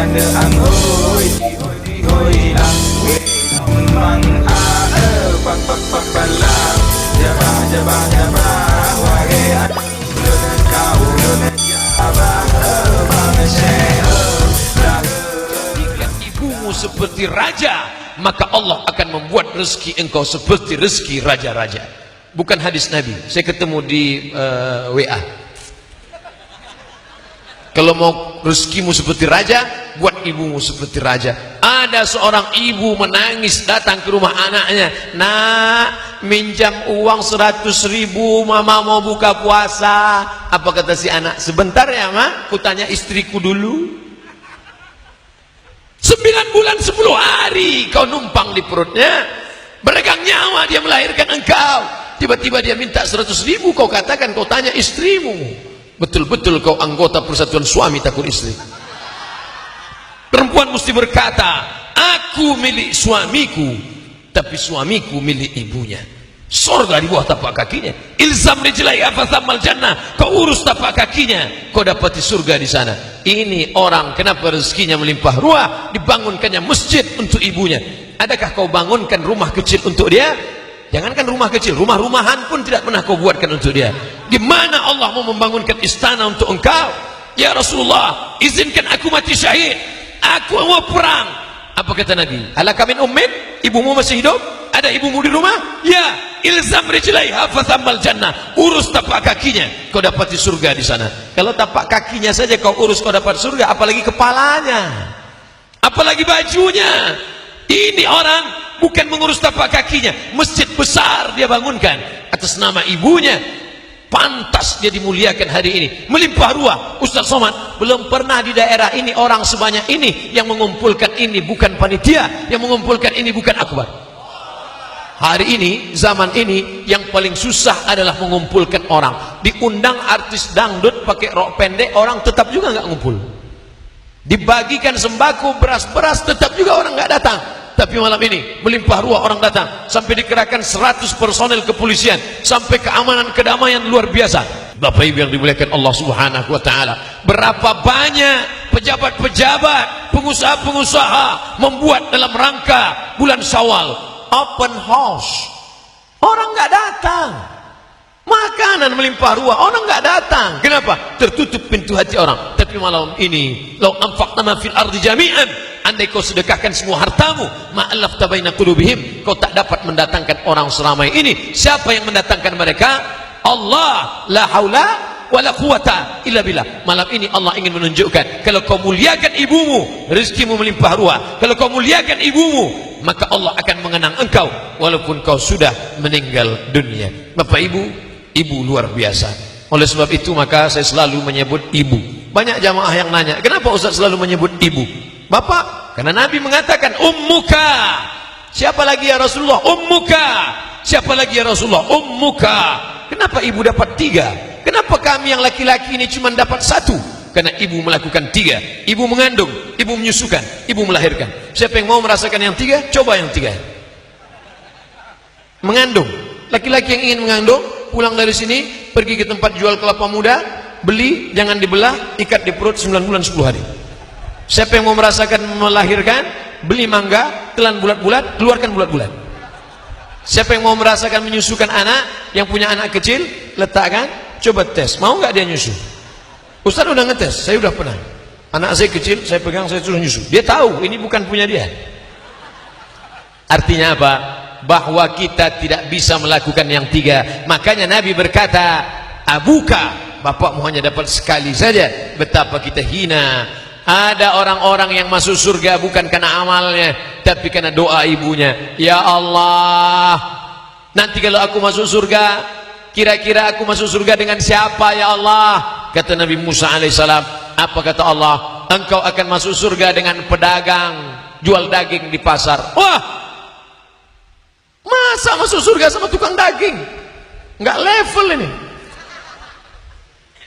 Jika ibumu seperti raja, maka Allah akan membuat rezeki engkau seperti rezeki raja-raja. Bukan hadis Nabi, saya ketemu di WA. Kalau mau rezekimu seperti raja, buat ibumu seperti raja. Ada seorang ibu menangis datang ke rumah anaknya, nak, minjam uang 100.000, mama mau buka puasa. Apa kata si anak? Sebentar ya mak, kutanya istriku dulu. 9 bulan 10 hari kau numpang di perutnya, beregang nyawa dia melahirkan engkau. Tiba-tiba dia minta 100.000, kau katakan kau tanya istrimu. Betul-betul kau anggota persatuan suami takut istri. Perempuan mesti berkata, aku milik suamiku, tapi suamiku milik ibunya. Surga di bawah tapak kakinya. Ilzam rijlaiha fathammal jannah. Kau urus tapak kakinya, kau dapati surga di sana. Ini orang kenapa rezekinya melimpah ruah, dibangunkannya masjid untuk ibunya. Adakah kau bangunkan rumah kecil untuk dia? Jangankan rumah kecil, rumah-rumahan pun tidak pernah kau buatkan untuk dia. Di mana Allah mau membangunkan istana untuk engkau? Ya Rasulullah, izinkan aku mati syahid, aku mau perang. Apa kata Nabi? Alaka min ummin? Ibumu masih hidup? Ada ibumu di rumah? Ya, ilzam rijlaiha fathammal jannah. Urus tapak kakinya, kau dapati surga di sana. Kalau tapak kakinya saja kau urus, kau dapat surga, apalagi kepalanya, apalagi bajunya. Ini orang bukan mengurus tapak kakinya, masjid besar dia bangunkan atas nama ibunya. Pantas dia dimuliakan hari ini, melimpah ruah. Ustaz Somad, belum pernah di daerah ini orang sebanyak ini yang mengumpulkan ini, bukan panitia yang mengumpulkan ini, bukan akbar. Hari ini, zaman ini, yang paling susah adalah mengumpulkan orang. Diundang artis dangdut pakai rok pendek, orang tetap juga nggak ngumpul. Dibagikan sembako, beras-beras, tetap juga orang nggak datang. Tapi malam ini melimpah ruah, orang datang, sampai dikerahkan 100 personel kepolisian, sampai keamanan kedamaian luar biasa. Bapak Ibu yang dimuliakan Allah Subhanahu wa taala, berapa banyak pejabat-pejabat, pengusaha-pengusaha membuat dalam rangka bulan Syawal open house. Orang nggak datang. Makanan melimpah ruah, orang nggak datang. Kenapa? Tertutup pintu hati orang. Tapi malam ini, lau anfaqna ma fil ardi jami'an, andai kau sedekahkan semua hartamu, ma'allafta baina qulubihim, kau tak dapat mendatangkan orang seramai ini. Siapa yang mendatangkan mereka? Allah. La haula wala quwata illa billah. Malam ini Allah ingin menunjukkan, kalau kau muliakan ibumu, rezekimu melimpah ruah. Kalau kau muliakan ibumu, maka Allah akan mengenang engkau walaupun kau sudah meninggal dunia. Bapak Ibu, ibu luar biasa. Oleh sebab itu maka saya selalu menyebut ibu. Banyak jamaah yang nanya, kenapa Ustaz selalu menyebut ibu? Bapak, karena Nabi mengatakan ummuka. Siapa lagi ya Rasulullah? Ummuka. Siapa lagi ya Rasulullah? Ummuka. Kenapa ibu dapat 3? Kenapa kami yang laki-laki ini cuma dapat 1? Karena ibu melakukan 3. Ibu mengandung, ibu menyusukan, ibu melahirkan. Siapa yang mau merasakan yang 3? Coba yang 3. Mengandung. Laki-laki yang ingin mengandung, pulang dari sini, pergi ke tempat jual kelapa muda, beli, jangan dibelah, ikat di perut 9 bulan 10 hari. Siapa yang mau merasakan melahirkan, beli mangga, telan bulat-bulat, keluarkan bulat-bulat. Siapa yang mau merasakan menyusukan anak, yang punya anak kecil, letakkan, coba tes, mau nggak dia nyusu? Ustaz udah ngetes, saya udah pernah. Anak saya kecil, saya pegang, saya suruh nyusu. Dia tahu ini bukan punya dia. Artinya apa? Bahwa kita tidak bisa melakukan yang 3. Makanya Nabi berkata, abuka, bapakmu hanya dapat sekali saja. Betapa kita hina. Ada orang-orang yang masuk surga bukan karena amalnya, tapi karena doa ibunya. Ya Allah, nanti kalau aku masuk surga, kira-kira aku masuk surga dengan siapa ya Allah? Kata Nabi Musa alaihissalam, apa kata Allah? Engkau akan masuk surga dengan pedagang jual daging di pasar. Wah, masa masuk surga sama tukang daging? Nggak level ini.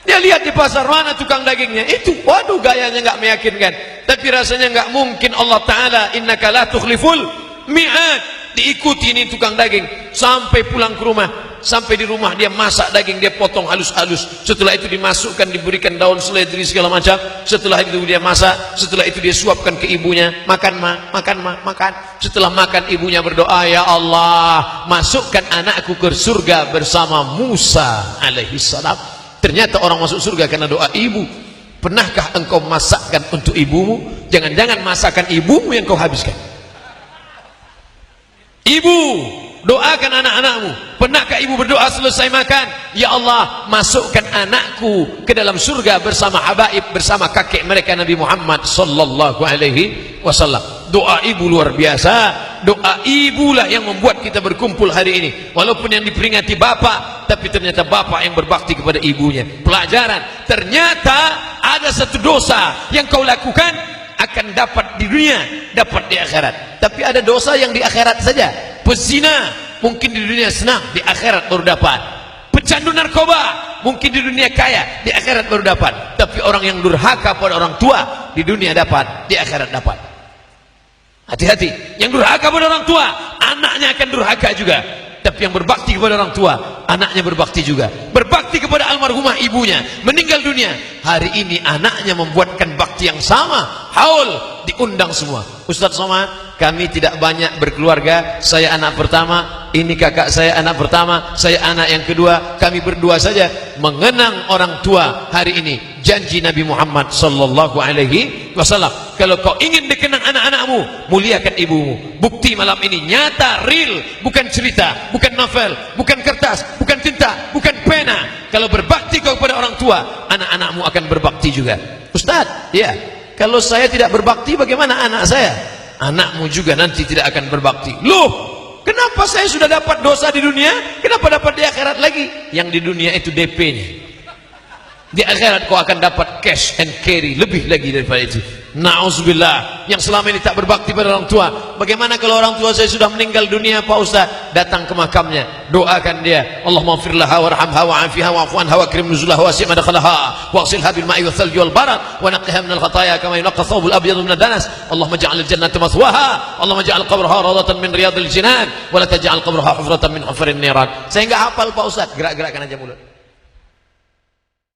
Dia lihat di pasar, mana tukang dagingnya? Itu, waduh, gayanya nggak meyakinkan. Tapi rasanya nggak mungkin. Allah Ta'ala, innaka la tukhliful mi'ad. Diikuti ini tukang daging sampai pulang ke rumah. sampai di rumah dia masak daging, dia potong halus-halus, setelah itu dimasukkan, diberikan daun seledri segala macam, setelah itu dia masak, setelah itu dia suapkan ke ibunya, makan ma, makan ma, makan. Setelah makan ibunya berdoa, ya Allah masukkan anakku ke surga bersama Musa alaihi salam. Ternyata orang masuk surga karena doa ibu. Pernahkah engkau masakkan untuk ibumu? Jangan-jangan masakan ibumu yang kau habiskan. Ibu, doakan anak-anakmu. Pernahkah ibu berdoa selesai makan, ya Allah masukkan anakku ke dalam surga bersama habaib, bersama kakek mereka Nabi Muhammad sallallahu alaihi wasallam. Doa ibu luar biasa. Doa ibulah yang membuat kita berkumpul hari ini. Walaupun yang diperingati bapak, tapi ternyata bapak yang berbakti kepada ibunya. Pelajaran, ternyata ada satu dosa yang kau lakukan akan dapat di dunia, dapat di akhirat. Tapi ada dosa yang di akhirat saja. Pezina mungkin di dunia senang, di akhirat baru dapat. Pecandu narkoba mungkin di dunia kaya, di akhirat baru dapat. Tapi orang yang durhaka pada orang tua, di dunia dapat, di akhirat dapat. Hati-hati, yang durhaka pada orang tua, anaknya akan durhaka juga. Tapi yang berbakti kepada orang tua, anaknya berbakti juga. Berbakti kepada almarhumah ibunya, meninggal dunia, hari ini anaknya membuatkan bakti yang sama. Haul, diundang semua. Ustaz Somad, kami tidak banyak berkeluarga, saya anak pertama, ini kakak saya anak pertama, saya anak yang kedua, kami berdua saja. Mengenang orang tua hari ini, janji Nabi Muhammad sallallahu alaihi wasallam, kalau kau ingin dikenang anak-anakmu, muliakan ibumu. Bukti malam ini nyata, real, bukan cerita, bukan novel, bukan kertas, bukan tinta, bukan pena. Kalau berbakti kau kepada orang tua, anak-anakmu akan berbakti juga. Ustaz, ya, kalau saya tidak berbakti, bagaimana anak saya? Anakmu juga nanti tidak akan berbakti. Loh, kenapa saya sudah dapat dosa di dunia, kenapa dapat di akhirat lagi? Yang di dunia itu DP-nya, di akhirat kau akan dapat cash and carry, lebih lagi daripada itu. Na'udzubillah, yang selama ini tak berbakti pada orang tua. Bagaimana kalau orang tua saya sudah meninggal dunia, Pak Ustaz? Datang ke makamnya, doakan dia, Allahumma firlaha warhamha wa'afiha wa'afu anha wa akrim nuzulaha wa wasi' madkhalaha wa ghsilha bil ma'i wal thalji wal barad wa naqqiha minal khataaya kama yunqqa thawbul abyadu minad danas. Allahumma ij'al al-jannata mathwaha, Allahumma ij'al qabraha rawdatan min riyadil jinan wa la taj'al qabraha hufratan min hufarin niran. Saya enggak hafal Pak Ustaz, gerak-gerakkan aja mulut.